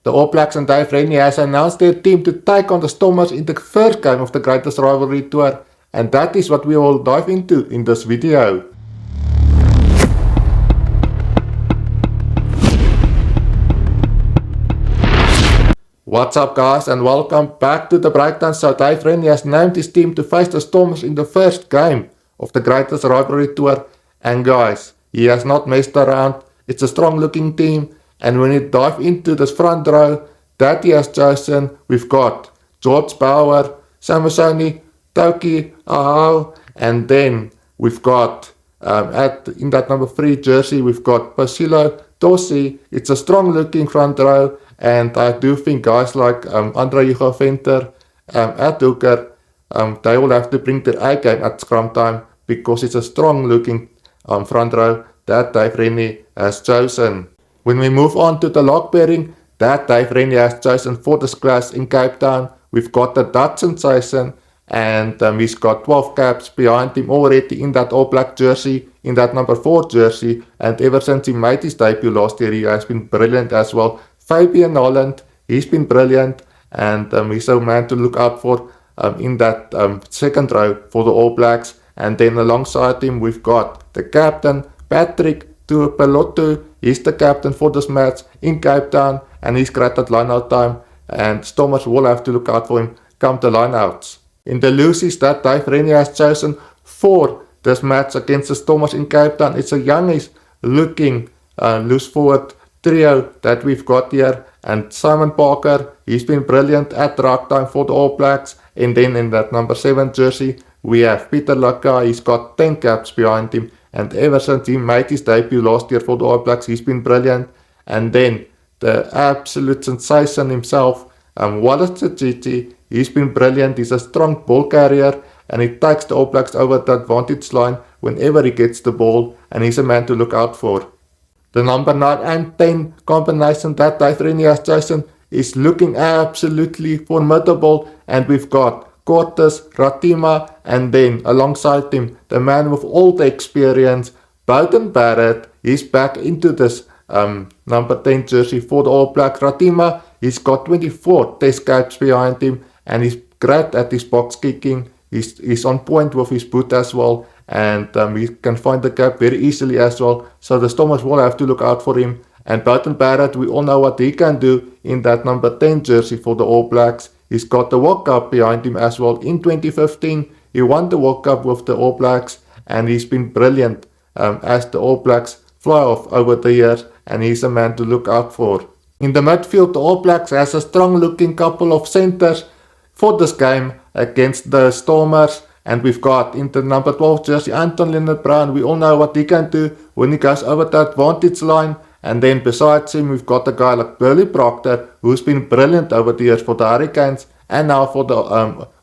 The All Blacks and Dave Rennie has announced their team to take on the Stormers in the first game of the Greatest Rivalry Tour, and that is what we will dive into in this video. What's up guys, and welcome back to the breakdown. So Dave Rennie has named his team to face the Stormers in the first game of the Greatest Rivalry Tour, and guys, he has not messed around. It's a strong looking team, and when we dive into this front row that he has chosen, we've got George Bauer, Samusoni, Toki, Ahau, and then we've got in that number 3 jersey we've got Pasilo Tosi. It's a strong looking front row, and I do think guys like Andre Hugo Venter at hooker, they will have to bring their A game at scrum time, because it's a strong looking front row that Dave Rennie has chosen. When we move on to the lock pairing that Dave Rennie has chosen for this class in Cape Town, we've got the Dutch sensation, and he's got 12 caps behind him already in that all black jersey, in that number 4 jersey, and ever since he made his debut last year he has been brilliant as well. Fabian Holland, he's been brilliant, and he's a man to look out for in that second row for the All Blacks. And then alongside him we've got the captain Patrick Tuipulotu. He's the captain for this match in Cape Town, and he's great at line-out time, and Stormers will have to look out for him come the line-outs. In the loosies that Dave Rennie has chosen for this match against the Stormers in Cape Town, it's a youngish looking loose forward trio that we've got here, and Simon Parker, he's been brilliant at ruck time for the All Blacks. And then in that number 7 jersey we have Peter Laka. He's got 10 caps behind him, and ever since he made his debut last year for the All Blacks he's been brilliant. And then the absolute sensation himself, Wallace Tshichi, he's been brilliant. He's a strong ball carrier, and he takes the All Blacks over the advantage line whenever he gets the ball, and he's a man to look out for. The number 9 and 10 combination that Dave Rennie has chosen is looking absolutely formidable, and we've got Cortes, Ratima, and then alongside him the man with all the experience, Beauden Barrett. He's back into this number 10 jersey for the All Blacks. Ratima, he's got 24 test caps behind him, and he's great at his box kicking. He's on point with his boot as well, and he can find the gap very easily as well, so the Stormers will have to look out for him. And Beauden Barrett, we all know what he can do in that number 10 jersey for the All Blacks. He's got the World Cup behind him as well. In 2015 he won the World Cup with the All Blacks, and he's been brilliant as the All Blacks fly off over the years, and he's a man to look out for. In the midfield the All Blacks has a strong looking couple of centers for this game against the Stormers, and we've got in the number 12 jersey Anton Lienert-Brown. We all know what he can do when he goes over the advantage line. And then besides him we've got a guy like Burley Proctor, who's been brilliant over the years for the Hurricanes and now for the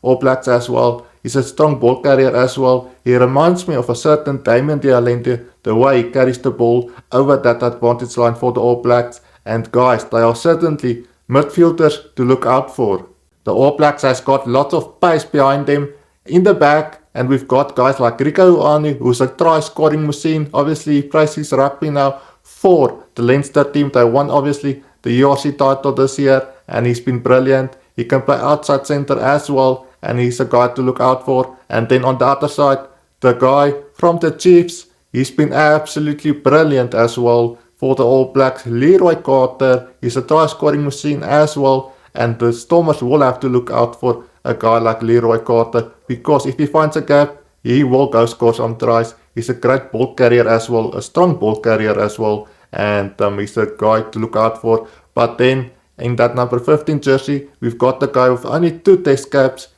All Blacks as well. He's a strong ball carrier as well. He reminds me of a certain Damien de Allende, the way he carries the ball over that advantage line for the All Blacks. And guys, they are certainly midfielders to look out for. The All Blacks has got lots of pace behind them in the back, and we've got guys like Rico Ioane, who's a try scoring machine. Obviously he plays his rugby now for the Leinster team. They won obviously the URC title this year, and he's been brilliant. He can play outside centre as well, and he's a guy to look out for. And then on the other side, the guy from the Chiefs, he's been absolutely brilliant as well for the All Blacks. Leroy Carter, he's a try scoring machine as well, and the Stormers will have to look out for a guy like Leroy Carter, because if he finds a gap he will go score some tries. He's a great ball carrier as well, a strong ball carrier as well, and he's a guy to look out for. But then in that number 15 jersey we've got the guy with only 2 test caps,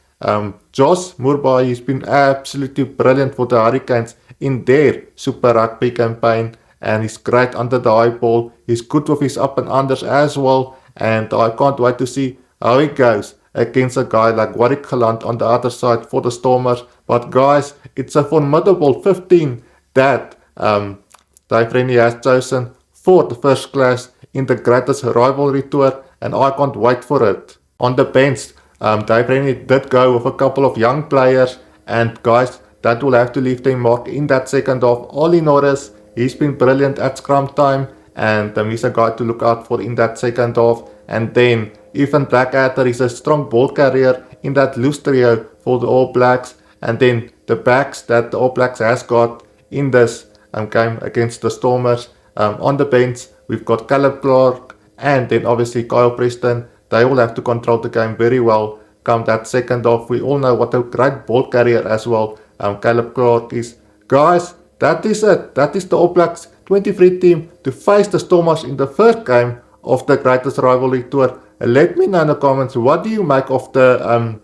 Josh Murbai. He's been absolutely brilliant for the Hurricanes in their Super Rugby campaign, and he's great under the high ball. He's good with his up and unders as well, and I can't wait to see how he goes against a guy like Warwick Gelant on the other side for the Stormers. But guys, it's a formidable 15 that Dave Rennie has chosen for the first class in the Greatest Rivalry Tour, and I can't wait for it. On the bench, Dave Rennie did go with a couple of young players, and guys, that will have to leave their mark in that second half. Ollie Norris, he's been brilliant at scrum time, and he's a guy to look out for in that second half. And then even Blackadder is a strong ball carrier in that loose trio for the All Blacks. And then the backs that the All Blacks has got in this game against the Stormers. On the bench, we've got Caleb Clark and then obviously Kyle Preston. They all have to control the game very well. Come that second half, we all know what a great ball carrier as well Caleb Clark is. Guys, that is it. That is the All Blacks 23 team to face the Stormers in the first game of the Greatest Rivalry Tour. Let me know in the comments, what do you make of the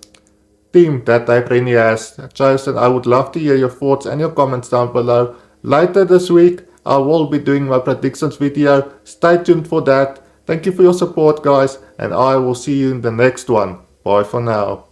team that Dave Rennie has chosen? I would love to hear your thoughts and your comments down below. Later this week, I will be doing my predictions video. Stay tuned for that. Thank you for your support, guys, and I will see you in the next one. Bye for now.